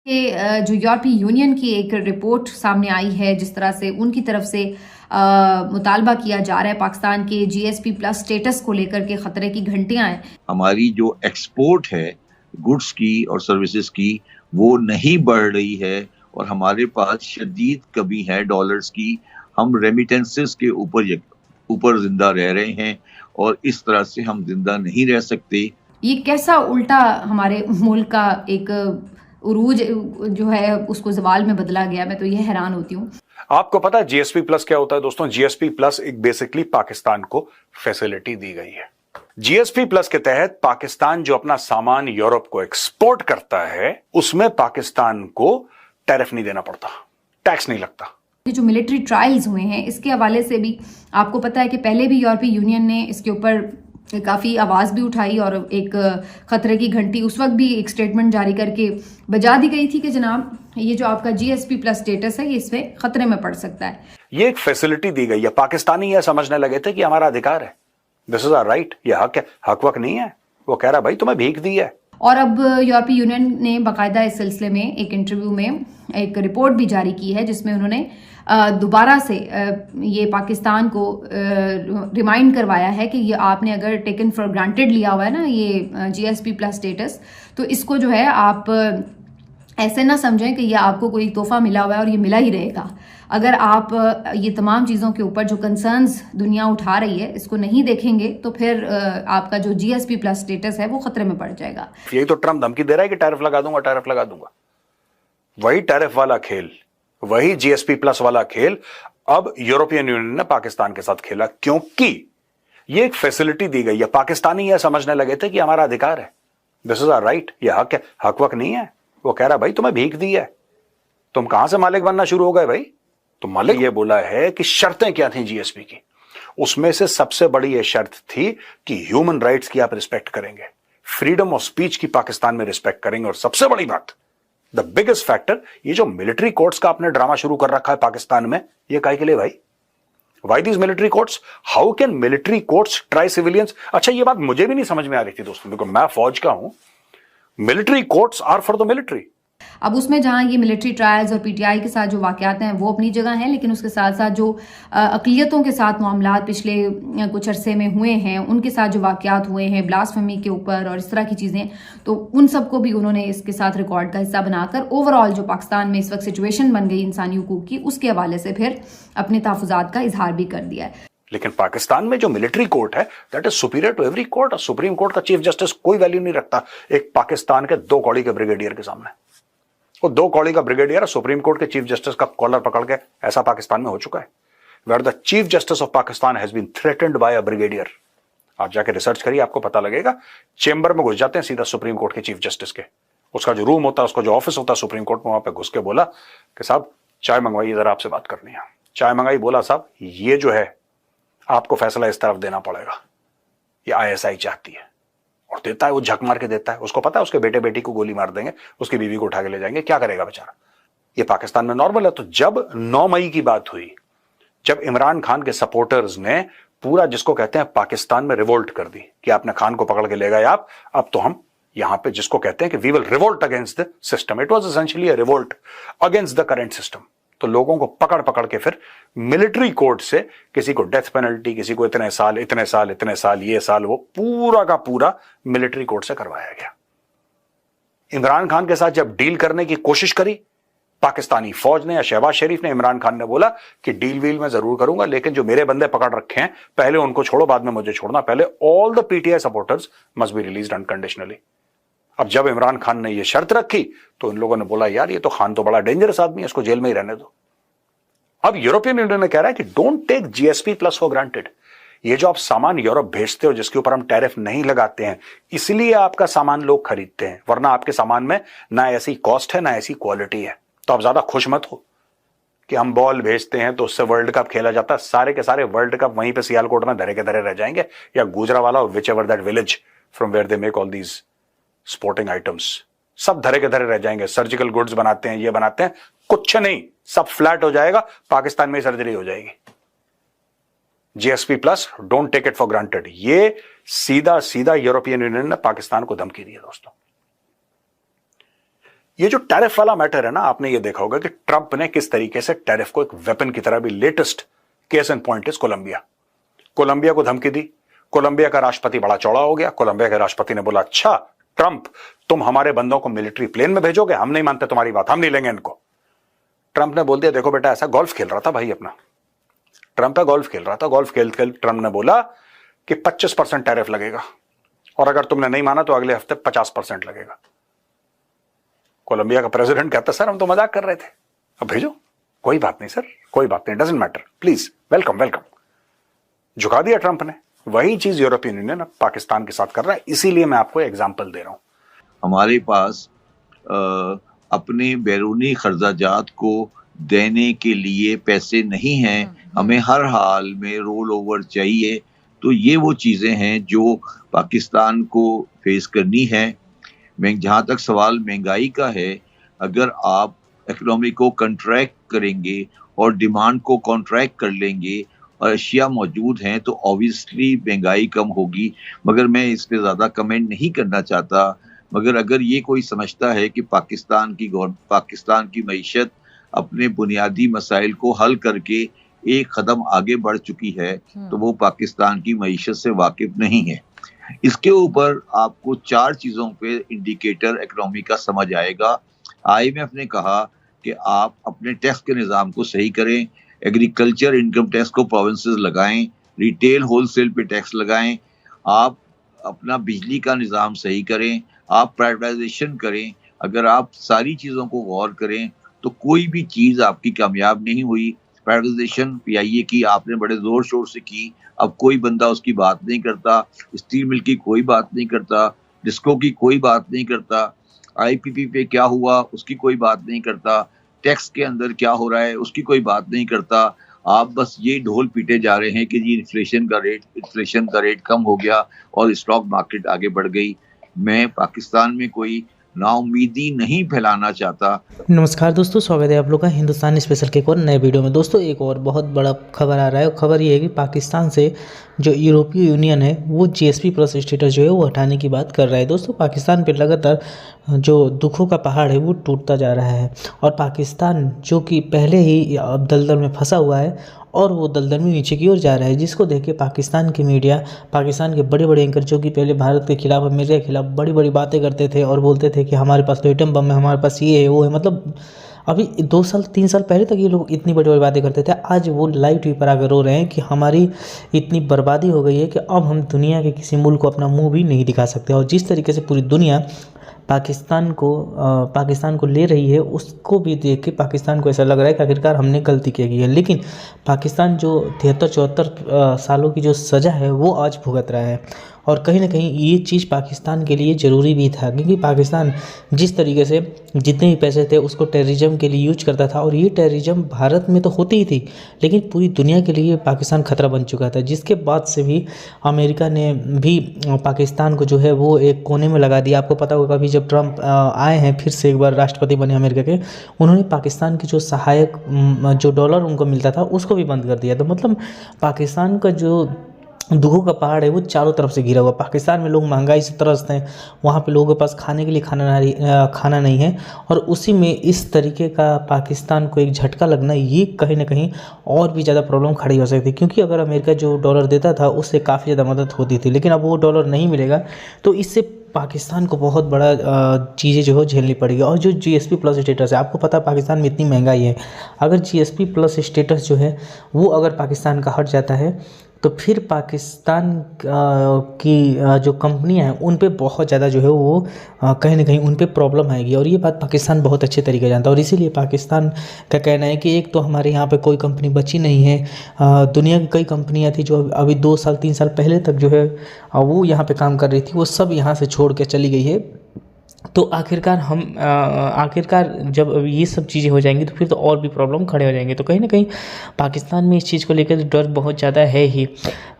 जो यूरोपीय यूनियन की एक रिपोर्ट सामने आई है, जिस तरह से उनकी तरफ से मुतालबा किया जा रहा है पाकिस्तान के जीएसपी प्लस स्टेटस को लेकर के खतरे की घंटियां हैं। हमारी जो एक्सपोर्ट है गुड्स की और सर्विसेज की वो नहीं बढ़ रही है और हमारे पास शदीद कमी है डॉलर्स की। हम रेमिटेंसेस के ऊपर जिंदा रह रहे हैं और इस तरह से हम जिंदा नहीं रह सकते। ये कैसा उल्टा हमारे मुल्क का एक उरूज जो है उसको जवाल में बदला गया, मैं तो ये हैरान होती हूँ। आपको पता है जीएसपी प्लस क्या होता है दोस्तों? जीएसपी प्लस एक बेसिकली पाकिस्तान को फैसिलिटी दी गई है। जीएसपी प्लस के तहत पाकिस्तान जो अपना सामान यूरोप को एक्सपोर्ट करता है उसमें पाकिस्तान को टैरिफ नहीं देना पड़ता, टैक्स नहीं लगता। ये जो मिलिट्री ट्रायल्स हुए हैं इसके हवाले से भी आपको पता है कि पहले भी यूरोपीय यूनियन ने इसके ऊपर काफ़ी आवाज़ भी उठाई और एक खतरे की घंटी उस वक्त भी एक स्टेटमेंट जारी करके बजा दी गई थी कि जनाब ये जो आपका जीएसपी प्लस स्टेटस है ये इसमें खतरे में पड़ सकता है। ये एक फैसिलिटी दी गई है। पाकिस्तानी यह समझने लगे थे कि हमारा अधिकार है, दिस इज आवर राइट, ये हक है, हक वक नहीं है। वो कह रहा भाई तुम्हें भीख दी है। और अब यूरोपीय यूनियन ने बाकायदा इस सिलसिले में एक इंटरव्यू में एक रिपोर्ट भी जारी की है जिसमें उन्होंने दोबारा से ये पाकिस्तान को रिमाइंड करवाया है कि ये आपने अगर टेकन फॉर ग्रांटेड लिया हुआ है ना ये जीएसपी प्लस स्टेटस, तो इसको जो है आप ऐसे ना समझें कि ये आपको कोई तोहफा मिला हुआ है और ये मिला ही रहेगा। अगर आप ये तमाम चीज़ों के ऊपर जो कंसर्न्स दुनिया उठा रही है इसको नहीं देखेंगे तो फिर आपका जो जीएसपी प्लस स्टेटस है वो खतरे में पड़ जाएगा। यही तो ट्रम्प धमकी दे रहा है कि टैरिफ लगा दूंगा, टैरिफ लगा दूंगा। वही टैरिफ वाला खेल, वही जीएसपी प्लस वाला खेल अब यूरोपियन यूनियन ने पाकिस्तान के साथ खेला, क्योंकि ये एक फैसिलिटी दी गई है। पाकिस्तानी यह समझने लगे थे कि हमारा अधिकार है, दिस इज आवर राइट, ये हक है, हक वक नहीं है। वो कह रहा भाई तुम्हें भीख दी है, तुम कहां से मालिक बनना शुरू हो गए भाई? तो मालिक ये बोला है कि शर्तें क्या थी जीएसपी की, उसमें से सबसे बड़ी यह शर्त थी कि ह्यूमन राइट्स की आप रिस्पेक्ट करेंगे, फ्रीडम ऑफ स्पीच की पाकिस्तान में रिस्पेक्ट करेंगे, और सबसे बड़ी बात, द बिगेस्ट फैक्टर, ये जो मिलिट्री कोर्ट्स का आपने ड्रामा शुरू कर रखा है पाकिस्तान में, ये काहे के लिए भाई? Why these military courts? How can military courts try civilians? अच्छा, ये बात मुझे भी नहीं समझ में आ रही थी दोस्तों, देखो मैं फौज का हूं, military courts are for the military. अब उसमें जहां ये मिलिट्री ट्रायल्स और पीटीआई के साथ जो वाकयात हैं वो अपनी जगह हैं, लेकिन उसके साथ साथ जो अक़लियतों के साथ मामलात पिछले कुछ अरसे में हुए हैं, उनके साथ जो वाकयात हुए हैं ब्लास्फेमी के ऊपर और इस तरह की चीज़ें, तो उन सबको भी उन्होंने इसके साथ रिकॉर्ड का हिस्सा बनाकर ओवरऑल जो पाकिस्तान में इस वक्त सिचुएशन बन गई इंसानी हुकूक की, उसके हवाले से फिर अपने तहफ़्फ़ुज़ात का इजहार भी कर दिया है। लेकिन पाकिस्तान में जो मिलिट्री कोर्ट है that is superior to every court. Supreme court का चीफ जस्टिस कोई वैल्यू नहीं रखता एक पाकिस्तान के 2 कौड़ी के ब्रिगेडियर के सामने। वो 2 कौड़ी का ब्रिगेडियर सुप्रीम कोर्ट के चीफ जस्टिस का कॉलर पकड़ के, ऐसा पाकिस्तान में हो चुका है, where the chief justice of Pakistan has been threatened by a brigadier. आप जाके रिसर्च करिए, आपको पता लगेगा। चेंबर में घुस जाते हैं सीधा सुप्रीम कोर्ट के चीफ जस्टिस के, उसका जो रूम होता है, उसका जो ऑफिस होता है सुप्रीम कोर्ट में, वहां पे घुस के बोला कि साहब चाय मंगवाइए, जरा आपसे बात करनी है। चाय मंगाई, बोला साहब ये जो है आपको फैसला इस तरफ देना पड़ेगा, ये आईएसआई चाहती है, और देता है, वो झक मार के देता है। उसको पता है उसके बेटे बेटी को गोली मार देंगे, उसकी बीवी को उठा के ले जाएंगे, क्या करेगा बेचारा? ये पाकिस्तान में नॉर्मल है। तो जब 9 मई की बात हुई, जब इमरान खान के सपोर्टर्स ने पूरा जिसको कहते हैं पाकिस्तान में रिवोल्ट कर दी कि आपने खान को पकड़ के ले गए आप, अब तो हम यहां पे जिसको कहते हैं कि we will revolt against the system, it was essentially a revolt against the current system. तो लोगों को पकड़ पकड़ के फिर मिलिट्री कोर्ट से किसी को डेथ पेनल्टी, किसी को इतने साल इतने साल इतने साल, ये साल, वो पूरा का पूरा मिलिट्री कोर्ट से करवाया गया। इमरान खान के साथ जब डील करने की कोशिश करी पाकिस्तानी फौज ने या शहबाज शरीफ ने, इमरान खान ने बोला कि डील वील मैं जरूर करूंगा, लेकिन जो मेरे बंदे पकड़ रखे हैं पहले उनको छोड़ो, बाद में मुझे छोड़ना, पहले all the PTI supporters must be released unconditionally. अब जब इमरान खान ने यह शर्त रखी तो इन लोगों ने बोला यार ये तो खान तो बड़ा डेंजरस आदमी है, इसको जेल में ही रहने दो। अब यूरोपियन यूनियन ने कह रहा है कि don't take GSP plus for granted. ये जो आप सामान यूरोप भेजते हो जिसके ऊपर हम टैरिफ नहीं लगाते हैं, इसलिए आपका सामान लोग खरीदते हैं, वरना आपके सामान में ना ऐसी कॉस्ट है ना ऐसी क्वालिटी है। तो आप ज्यादा खुश मत हो कि हम बॉल भेजते हैं तो उससे वर्ल्ड कप खेला जाता है। सारे के सारे वर्ल्ड कप वहीं पे सियालकोट में धरे के धरे रह जाएंगे, या गुजरावाला और whichever that village from where they make all these sporting items, सब धरे के धरे रह जाएंगे। सर्जिकल गुड्स बनाते हैं, ये बनाते हैं, कुछ नहीं, सब फ्लैट हो जाएगा, पाकिस्तान में सर्जरी हो जाएगी। GSP plus don't take it for granted, ये सीधा सीधा यूरोपियन यूनियन ने पाकिस्तान को धमकी दी है दोस्तों। ये जो टैरिफ वाला मैटर है ना, आपने ये देखा होगा कि ट्रंप ने किस तरीके से टैरिफ को एक वेपन की तरह भी, latest case and point is Colombia को धमकी दी। कोलंबिया का राष्ट्रपति बड़ा चौड़ा हो गया। कोलंबिया के राष्ट्रपति ने बोला, अच्छा ट्रंप तुम हमारे बंदों को मिलिट्री प्लेन में भेजोगे, हम नहीं मानते तुम्हारी बात, हम नहीं लेंगे इनको। ट्रंप ने बोल दिया, देखो बेटा, ऐसा गोल्फ खेल रहा था भाई अपना, ट्रंप गोल्फ खेल रहा था, गोल्फ खेल खेल ट्रंप ने बोला कि 25% टैरिफ लगेगा और अगर तुमने नहीं माना तो अगले हफ्ते 50% लगेगा। कोलंबिया का प्रेसिडेंट कहता, सर हम तो मजाक कर रहे थे, अब भेजो। कोई बात नहीं सर, कोई बात नहीं, doesn't matter, please welcome welcome. झुका दिया ट्रंप ने। वही चीज यूरोपियन यूनियन अब पाकिस्तान के साथ कर रहा है। इसीलिए मैं आपको एग्जांपल दे रहा हूं। हमारे पास अपने बैरूनी खर्चाजात को देने के लिए पैसे नहीं हैं, हमें हर हाल में रोल ओवर चाहिए। तो ये वो चीजें हैं जो पाकिस्तान को फेस करनी है। जहां तक सवाल महंगाई का है, अगर आप इकोनॉमी को कंट्रैक्ट करेंगे और डिमांड को कॉन्ट्रैक्ट कर लेंगे और अशिया मौजूद हैं तो ऑब्वियसली महंगाई कम होगी। मगर मैं इस पे ज़्यादा कमेंट नहीं करना चाहता। मगर अगर ये कोई समझता है कि पाकिस्तान की मईशत अपने बुनियादी मसाइल को हल करके एक कदम आगे बढ़ चुकी है तो वो पाकिस्तान की मईशत से वाकिफ नहीं है। इसके ऊपर आपको 4 चीज़ों पे इंडिकेटर इकोनॉमी का समझ आएगा। IMF ने कहा कि आप अपने टैक्स के निज़ाम को सही करें, एग्रीकल्चर इनकम टैक्स को प्रोविंसेस लगाएं, रिटेल होलसेल पे टैक्स लगाएं, आप अपना बिजली का निज़ाम सही करें, आप प्राइवेटाइजेशन करें। अगर आप सारी चीज़ों को गौर करें तो कोई भी चीज़ आपकी कामयाब नहीं हुई। प्राइवेटाइजेशन PIA की आपने बड़े ज़ोर शोर से की, अब कोई बंदा उसकी बात नहीं करता। स्टील मिल की कोई बात नहीं करता, डिस्को की कोई बात नहीं करता, IPP पे क्या हुआ उसकी कोई बात नहीं करता, टैक्स के अंदर क्या हो रहा है उसकी कोई बात नहीं करता। आप बस ये ढोल पीटे जा रहे हैं कि जी इन्फ्लेशन का रेट कम हो गया और स्टॉक मार्केट आगे बढ़ गई। मैं पाकिस्तान में कोई नाउमीदी नहीं फैलाना चाहता। नमस्कार दोस्तों, स्वागत है आप लोग का हिंदुस्तान स्पेशल के एक और नए वीडियो में। दोस्तों एक और बहुत बड़ा खबर आ रहा है। खबर ये है कि पाकिस्तान से जो यूरोपीय यूनियन है वो GSP प्लस स्टेटस जो है वो हटाने की बात कर रहा है। दोस्तों पाकिस्तान पे लगातार जो दुखों का पहाड़ है वो टूटता जा रहा है और पाकिस्तान जो कि पहले ही अब दलदल में फंसा हुआ है और वो दलदल में नीचे की ओर जा रहा है, जिसको देख के पाकिस्तान की मीडिया, पाकिस्तान के बड़े बड़े एंकर जो कि पहले भारत के खिलाफ, अमेरिका के खिलाफ बड़ी बड़ी बातें करते थे और बोलते थे कि हमारे पास तो एटम बम है, हमारे पास ये है वो है। मतलब अभी 2 साल 3 साल पहले तक ये लोग इतनी बड़ी बड़ी बातें करते थे, आज वो लाइव टीवी पर आकर रो रहे हैं कि हमारी इतनी बर्बादी हो गई है कि अब हम दुनिया के किसी मुल्क को अपना मुँह भी नहीं दिखा सकते। और जिस तरीके से पूरी दुनिया पाकिस्तान को ले रही है, उसको भी देख के पाकिस्तान को ऐसा लग रहा है कि आखिरकार हमने गलती की है। लेकिन पाकिस्तान जो 73-74 सालों की जो सज़ा है वो आज भुगत रहा है और कहीं ना कहीं ये चीज़ पाकिस्तान के लिए ज़रूरी भी था, क्योंकि पाकिस्तान जिस तरीके से जितने भी पैसे थे उसको टेररिज्म के लिए यूज करता था और ये टेररिज्म भारत में तो होती ही थी लेकिन पूरी दुनिया के लिए पाकिस्तान खतरा बन चुका था। जिसके बाद से भी अमेरिका ने भी पाकिस्तान को जो है वो एक कोने में लगा दिया। आपको पता होगा अभी जब ट्रंप आए हैं फिर से एक बार राष्ट्रपति बने अमेरिका के, उन्होंने पाकिस्तान की जो सहायक जो डॉलर उनको मिलता था उसको भी बंद कर दिया। तो मतलब पाकिस्तान का जो दुखों का पहाड़ है वो चारों तरफ से घिरा हुआ। पाकिस्तान में लोग महंगाई से त्रस्त हैं, वहाँ पे लोगों के पास खाने के लिए खाना नहीं है और उसी में इस तरीके का पाकिस्तान को एक झटका लगना, ये कहीं ना कहीं और भी ज़्यादा प्रॉब्लम खड़ी हो सकती है। क्योंकि अगर अमेरिका जो डॉलर देता था उससे काफ़ी ज़्यादा मदद होती थी, लेकिन अब वो डॉलर नहीं मिलेगा तो इससे पाकिस्तान को बहुत बड़ा चीज़ें जो है झेलनी पड़ेगी। और जो GSP प्लस स्टेटस है, आपको पता है पाकिस्तान में इतनी महंगाई है, अगर GSP प्लस स्टेटस जो है वो अगर पाकिस्तान का हट जाता है तो फिर पाकिस्तान की जो कंपनियां हैं उन पे बहुत ज़्यादा जो है वो कहीं ना कहीं उन पे प्रॉब्लम आएगी और ये बात पाकिस्तान बहुत अच्छे तरीके से जानता है। और इसीलिए पाकिस्तान का कहना है कि एक तो हमारे यहाँ पे कोई कंपनी बची नहीं है, दुनिया की कई कंपनियां थी जो अभी 2 साल 3 साल पहले तक जो है वो यहाँ पे काम कर रही थी, वो सब यहाँ से छोड़ के चली गई है। तो आखिरकार जब ये सब चीज़ें हो जाएंगी तो फिर तो और भी प्रॉब्लम खड़े हो जाएंगे। तो कहीं ना कहीं पाकिस्तान में इस चीज़ को लेकर डर बहुत ज़्यादा है ही,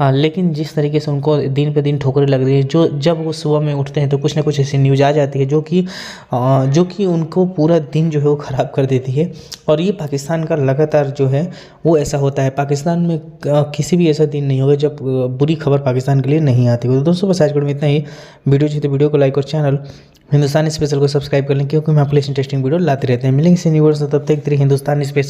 लेकिन जिस तरीके से उनको दिन पे दिन ठोकरें लग रही है, जब वो सुबह में उठते हैं तो कुछ ना कुछ ऐसी न्यूज़ आ जाती है जो कि उनको पूरा दिन जो है वो ख़राब कर देती है। और ये पाकिस्तान का लगातार जो है वो ऐसा होता है। पाकिस्तान में किसी भी ऐसा दिन नहीं होगा जब बुरी खबर पाकिस्तान के लिए नहीं आती हो। तो दोस्तों बस आज में इतना ही। वीडियो चाहिए तो वीडियो को लाइक और चैनल हिंदुस्तान स्पेशल को सब्सक्राइब कर लें, क्योंकि हम आपके लिए इंटरेस्टिंग वीडियो लाते रहते हैं। मिलेंगे इसी न्यू वीडियो से, तब तक हिंदुस्तान स्पेशल।